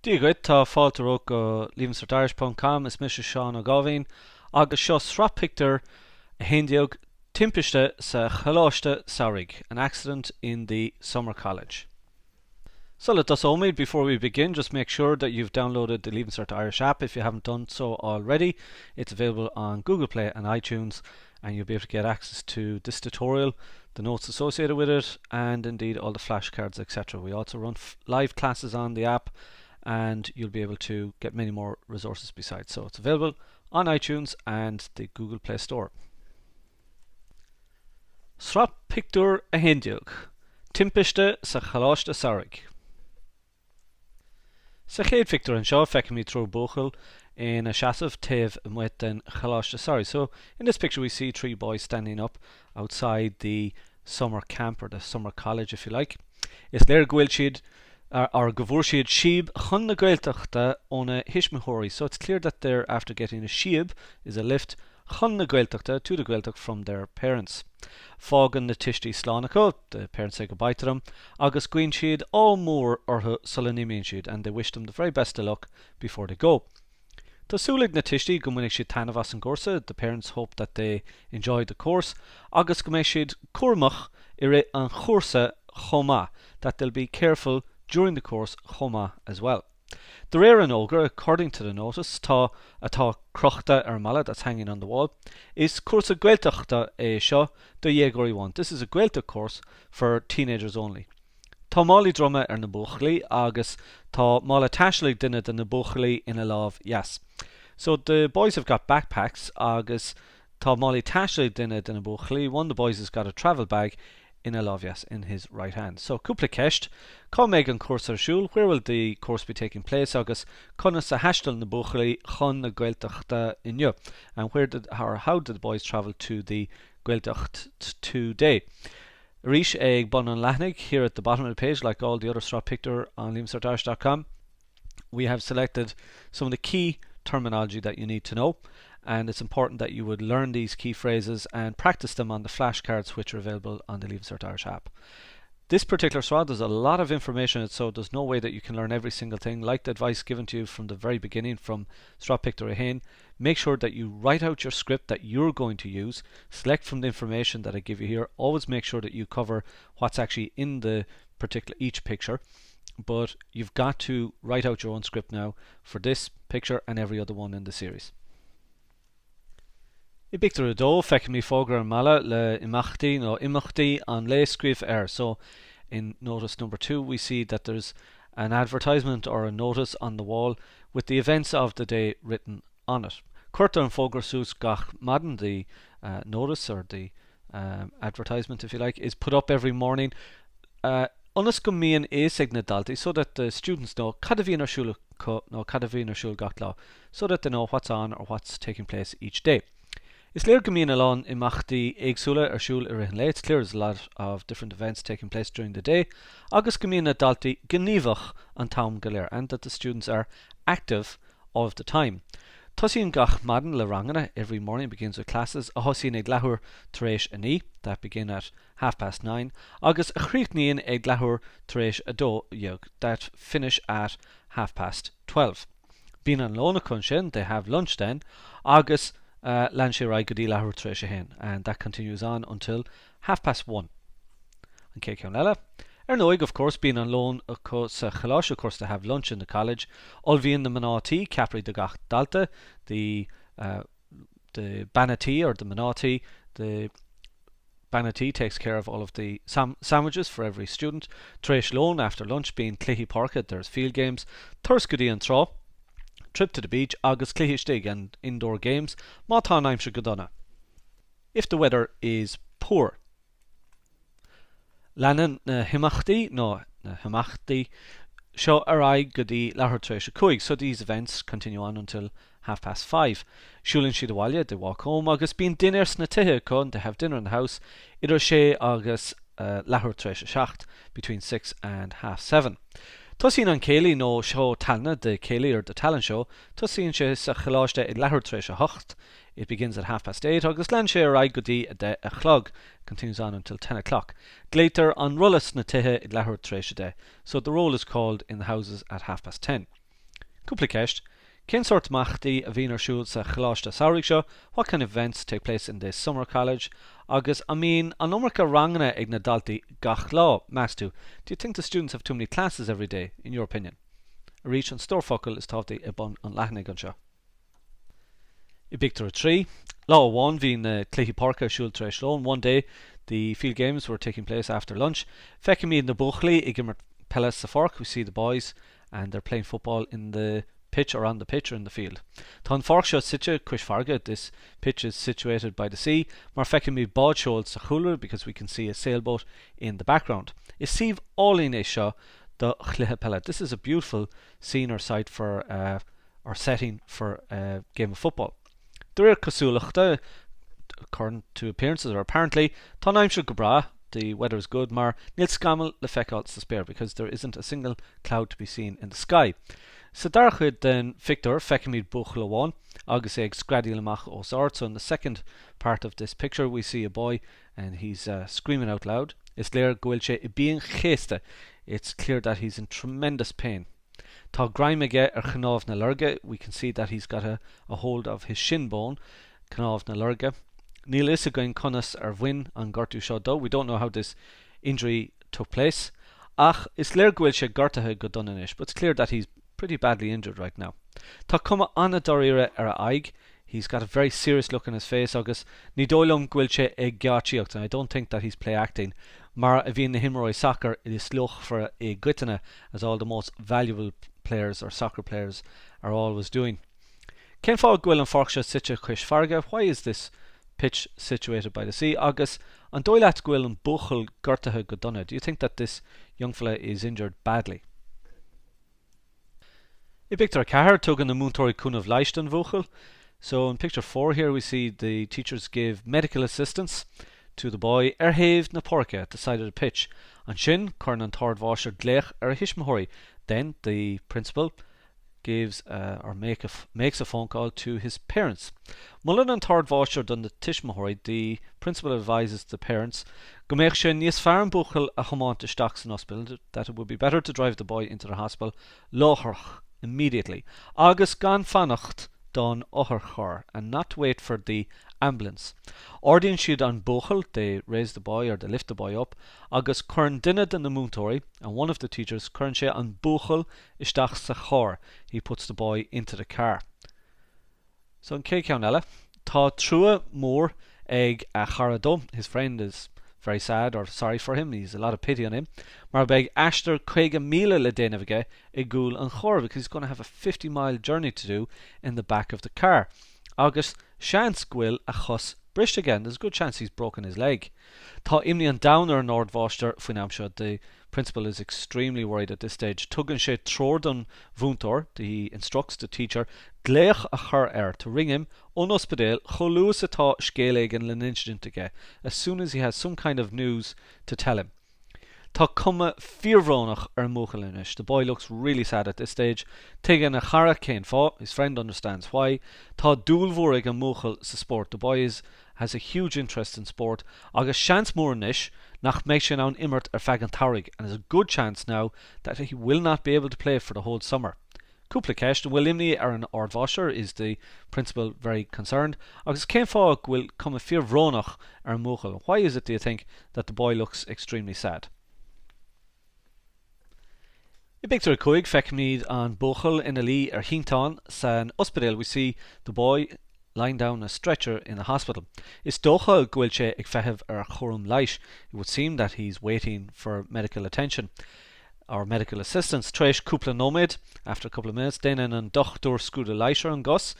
Díogad tá fáilte rud go Leavingcertirish.com is mis Seán ó Gábhain agus seo Sraith Pictiúr a héindeog timpiste sa chaláiste Saoirg, an accident in the summer college. So let us omid before we begin, just make sure that you've downloaded the Leaving Cert Irish app if you haven't done so already. It's available on Google Play and iTunes, and you'll be able to get access to this tutorial, the notes associated with it, and indeed all the flashcards, etc. We also run live classes on the app, and you'll be able to get many more resources besides. So it's available on iTunes and the Google Play Store. Sraith Pictiúr a héindeog timpiste sa chaláiste Saoirg. Sa chéad pictiúr an seo feicim me trú buachal in a seasamh taobh muid den chaláiste Saoirg. So in this picture we see three boys standing up outside the summer camp, or the summer college if you like. Is léir ghuiil siad or go bhfuair siad siab chun na Gaeltachta óna hismithóirí. So it's clear that they're after getting a siab, is a lift, chun na Gaeltachta to the Gaeltach from their parents. Fágan na tistí slánacha, the parents say goodbye to them, agus gcuin siad all mór orthu solanimíonn siad, and they wish them the very best of luck before they go. Tásúlaigh na tistí go mbeidh siad taitneamh as an gcúrsa. The parents hope that they enjoy the course, agus go mbeidh siad cuairmach i rith an chóirsa chomá, that they'll be careful during the course chomá as well. The réir an ógra, according to the notice, atá crochta ar mala, that's hanging on the wall, is Cursa Gaeltachta é seo do dhégóirí 1. This is a Gaeltach course for teenagers only. Tá málaí droma ar na buachalaí, agus tá mála taistealaigh duine den na buachalaí ina lámh yes. So the boys have got backpacks, agus tá málaí taistealaigh duine den na buachalaí. One of the boys has got a travel bag in a lámh in his right hand. So cúpla ceist, cá méid an course ar siúl, where will the course be taking place, agus conna sa haistil na buachalaí chun na Gaeltachta inniu, and how did the boys travel to the Gaeltacht today? Arís ag bon an leithnig here at the bottom of the page, like all the other Sraith Pictiúr on Leavingcertirish.com. We have selected some of the key terminology that you need to know, and it's important that you would learn these key phrases and practice them on the flashcards which are available on the Leavingcert Irish app. This particular sraith, there's a lot of information in it, so there's no way that you can learn every single thing. Like the advice given to you from the very beginning from Sraith Pictiúr Hain, make sure that you write out your script that you're going to use, select from the information that I give you here. Always make sure that you cover what's actually in the particular each picture, but you've got to write out your own script now for this picture and every other one in the series. I pictiúr dó feicim me fógra an mala le imachtaí nó imachtaí an léiscríomh air. So in notice number 2 we see that there's an advertisement or a notice on the wall with the events of the day written on it. Cuirtear an fógra sús gach madan, the notice or the advertisement if you like, is put up every morning Unas go míon éasig na daltaí, so that the students know cad a bhíonn ar siúl nó cad a bhíonn ar siúl gach lá, so that they know what's on or what's taking place each day. Is léir go míon alán imachtaí éagsúla ar siúl ar an lé. It's clear there's a lot of different events taking place during the day. Agus go míon na daltaí gníomhach an tam go léir, and that the students are active all of the time. Tosíonn gach madan le rangana every morning begins with classes. A hosíonn ag leathuair tar éis a ní, that begin at 9:30. Agus a chríochnaíonn ag leathuair tar éis a dó dheog, that finish at 12:30. Bíonn an lóna chun sin, they have lunch then, agus lean sé raibh go dtí leathuair tar éis a hain, and that continues on until 1:30. An cé ceann eile. Ar nóig, of course, being on loan sa chaláis, of course, to have lunch in the college. All bhíonn na manátí ceapaí de gach dalta, the banatí or the manátí. The banatí takes care of all of the sandwiches for every student. Tar éis loan after lunch being cluichí parka, there's field games. Thuras go dtí an trá, trip to the beach, agus cluichí stig and indoor games. Má tá aimse go dona. If the weather is poor, Leanan na himachtaí nó na himachtaí seo ar aghaidh go dtí leathuair tar éis a 5. So these events continue on until 5:30. Siúlann siad abhaile, they walk home, agus bíonn dinner sna tithe chun, they have dinner in the house, idir sé agus leathuair tar éis a 7, between 6 and 7:30. Tosíonn an céalaí nó seo talna, the céalaí or the talent show, tosíonn sé sa chaláiste ag leathuair tar éis a 8. It begins at 8:30, agus lean sé ar aghaidh go dtí a chlog, continues on until 10 o'clock. Gléitar an rullas na tithe ag leathuair tar éis a 10. So the roll is called in the houses at 10:30. Cúpla ceist. Cén sort machtaí a bhíonar siúil sa choláiste saoraigh seo? What kind of events take place in this summer college? Agus, an numracha rangana ag na daltaí gach lá measú. Do you think the students have too many classes every day, in your opinion? A reach an stórfocail is tábhtaí i bun an leithnig an seo. I Pictiúr 3, Law 1, bhí na Cluichí Parka siúil tar éis lón. One day, the field games were taking place after lunch. Feiceann míad na buachlaí ag immert Pellas sa fork. We see the boys and they're playing football in the pitch or on the pitch or in the field. Tá an fork seo site cuis farga. This pitch is situated by the sea. Mar feiceann míad bád seoil sa chúlar because we can see a sailboat in the background. Is Steve Allin é seo the Cluiche Pella. This is a beautiful scene or site for or setting for a game of football. Dúir cosúlachta, according to appearances or apparently, tá aimsir go bra, the weather is good, mar níl scamal le feiceáil sa spéir because there isn't a single cloud to be seen in the sky. Sa darchuid den Victor feiceann míad buachla amháin agus ag scradiúil amach os ort. So in the second part of this picture we see a boy and he's screaming out loud. Is léir gohfuil sé I bíon chéasta. It's clear that he's in tremendous pain. Tá graim aige ar chnámh na lurge. We can see that he's got a hold of his shin bone, chnámh na lurge. Níl is a going conas ar bhain an gortú seo dó. We don't know how this injury took place. Ach, is léir gohfuil sé gortathe go done inis, but it's clear that he's pretty badly injured right now. Tá cuma anna doríire ar a aig. He's got a very serious look on his face agus ní dóilm gohfuil sé ag gátíocht, and I don't think that he's play acting. Mar a bhíon na himróid soccer, it is sluch for a guitana, as all the most valuable players or soccer players are always doing. Cén fág gohfuil an fork seo site cuis farga? Why is this pitch situated by the sea? Agus an dóileat gohfuil an buachal gortathe go done. Do you think that this young fella is injured badly? I Pictiúr 4 tugan na múntóirí cúnamh leiist an bhuachal. So in picture 4 here we see the teachers give medical assistance to the boy ar thaobh na porca at the side of the pitch. An sin chuireann an tord bháisear gléach ar a hismóirí. Then the principal gives or makes a phone call to his parents. Mullen an tord bháisear don the tishmóirí, the principal advises the parents go méich sé níos fearr an buachal a chomáint isteach san hospital, that it would be better to drive the boy into the hospital láthach immediately. Agus gan fannacht don other chur and not wait for the ambulance. Ordíonn siad an buachal, they raise the boy or they lift the boy up, agus chuireann duine den na múntóirí, and one of the teachers chuireann sé an buachal isteach sa chur. He puts the boy into the car. So in cé ceann eile, tá trua mór ag a charadó. His friend is very sad or sorry for him. He's a lot of pity on him. Mar beg ashtar 50,000 le déanamh aige I gúil an chor, because he's going to have a 50-mile journey to do in the back of the car. Agus seans gwyl a chus brist again. There's a good chance he's broken his leg. Tá imní an downer an ord bháistear faoin amseo. The principal is extremely worried at this stage. Tugann sé tróir don bhúntóir. He instructs the teacher gléach a chur to ring him on hospedale choluas atá scéalagan le incident aige, as soon as he has some kind of news to tell him. Tá cuma fíorhrónach ar múchal inis. The boy looks really sad at this stage. Tuigeann a chara cén fá. His friend understands why. Tá dúlmhór ag an múchal sa sport. The boy has a huge interest in sport. Agus seans mór inis nach méid sin an immert ar feadh an taurig, and there's a good chance now that he will not be able to play for the whole summer. Cúpla ceist, bhfuil imní ar an ord bháisear, is the principal very concerned. Agus cén fág bhfuil cuma fíorhrónach ar múchal. Why is it, do you think, that the boy looks extremely sad? I Pictiúr 5 feiceann míad an buachal ina lí ar Híntáin san hospedale. We see the boy lying down a stretcher in the hospital. Is dócha gohfuil sé ag feitheamh ar chóram leish. It would seem that he's waiting for medical attention or medical assistance. Tréis cúpla nóméid, after a couple of minutes, then in an dochtúr scrúda leisir an gus.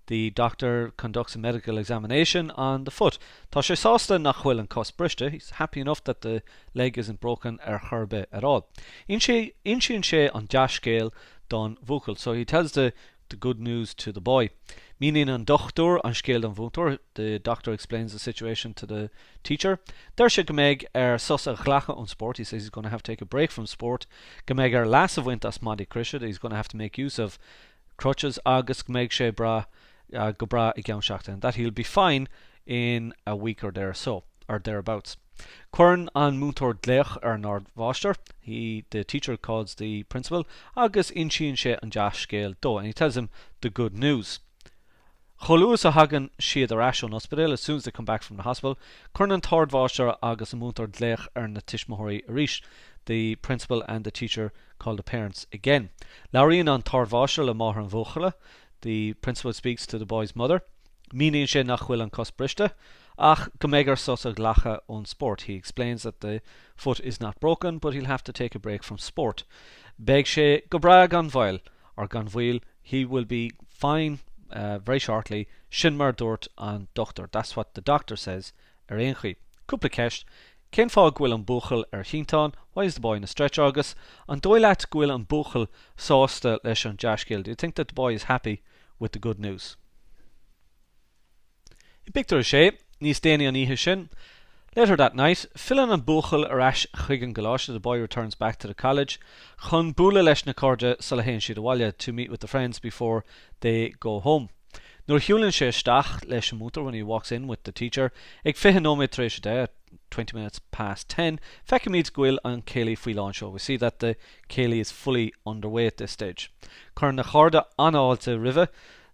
The doctor conducts a medical examination on the foot. Tá sé sásta nach bhfuil an cos briste. He's happy enough that the leg isn't broken ar churbe at all. Insin sé an deas scéal don bhuachal. So he tells the good news to the boy. Meaning an dochtúr an scéal don bhuachal. The doctor explains the situation to the teacher. Der sé go méid ar sus a ghlacha on sport. He says he's going to have to take a break from sport. Go méid ar las a bhaint as madi crisiid. He's going to have to make use of crutches agus go méid sé go bra I gceann seachtain. That he'll be fine in a week or there so, or thereabouts. Cuireann an múinteoir dlech ar Nord Foster. The teacher calls the principal, agus inchíonn sé an deas scéal dó, and he tells him the good news. Choluas a hagan siad ar ais ón hospital as soon as they come back from the hospital. Cuireann an Tord Foster agus an múinteoir dlech ar na Tishmothirí arís. The principal and the teacher call the parents again. Laoríonn an Tord Foster le máthair an bhuachala. The principal speaks to the boy's mother. Míonn sé nach bhfuil an cos briste, ach go mbeidh sos a ghlacha ón sport. He explains that the foot is not broken, but he'll have to take a break from sport. Beidh sé go bra gan bhail, or gan bhuil, he will be fine very shortly. Sin mar dúirt an doctor. That's what the doctor says ar éonchaí. Cúpla ceist. Cén fág ghuiil an buachal ar chinntáin? Why is the boy in a stretch agus? An dóileat ghuiil an buachal sásta leis an deas scéal. Do you think that the boy is happy with the good news? I pictiúr sé, níos déine an ihe sin. Later that night, filling an buachal ar ais chuig an goláiste, the boy returns back to the college. Chun búla leis na corde sa le héin siad abhaile to meet with the friends before they go home. Nuair hiúlann sé isteach leis an mútar when he walks in with the teacher, ag 20 tar éis dé, 20 minutes past 10, feice míad ghuiil an céilí faoi lánseo. We see that the céilí is fully underway at this stage. Cuireann na charda anáilte rive.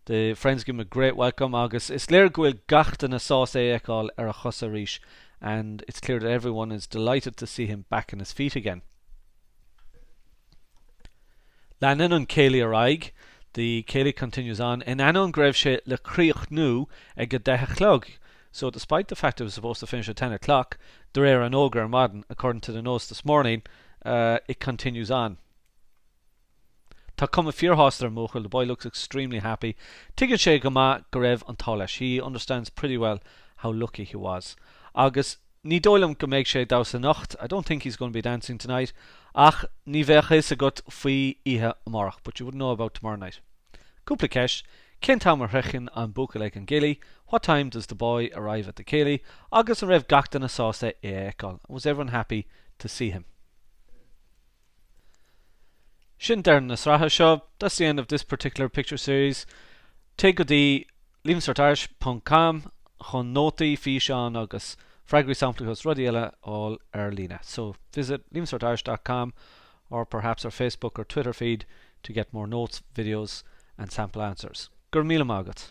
The friends give him a great welcome, agus is léir ghuiil gachta na sás é eáil ar a chos arís, and it's clear that everyone is delighted to see him back on his feet again. Leanann an céilí araig. The céilí continues on. In anon greibh sé le críoch nu ag go 10 clog. So despite the fact it was supposed to finish at 10 o'clock, der éir an ógar madan, according to the notes this morning, it continues on. Tá cum a fearhostar múchal. The boy looks extremely happy. Tuigeann sé go maith go raibh an táleis. He understands pretty well how lucky he was. Agus ní dóilm go méid sé daos a nacht. I don't think he's going to be dancing tonight. Ach ní bheadh is a gut faoi ihe amárach, but you wouldn't know about tomorrow night. Cúpla ceist. Cén tá mar hrecinn an buachal ag an gcéilí? What time does the boy arrive at the céilí? Agus an raibh gachta na sásta é eáil. Was everyone happy to see him? Sin dearn na sraithe seo. That's the end of this particular picture series. Take go dtí Leavingcertirish.com chun nótaí fí seán agus freagraí samplachas rudí eile all ar líne. So visit Leavingcertirish.com or perhaps our Facebook or Twitter feed to get more notes, videos and sample answers. Gur míle mágat.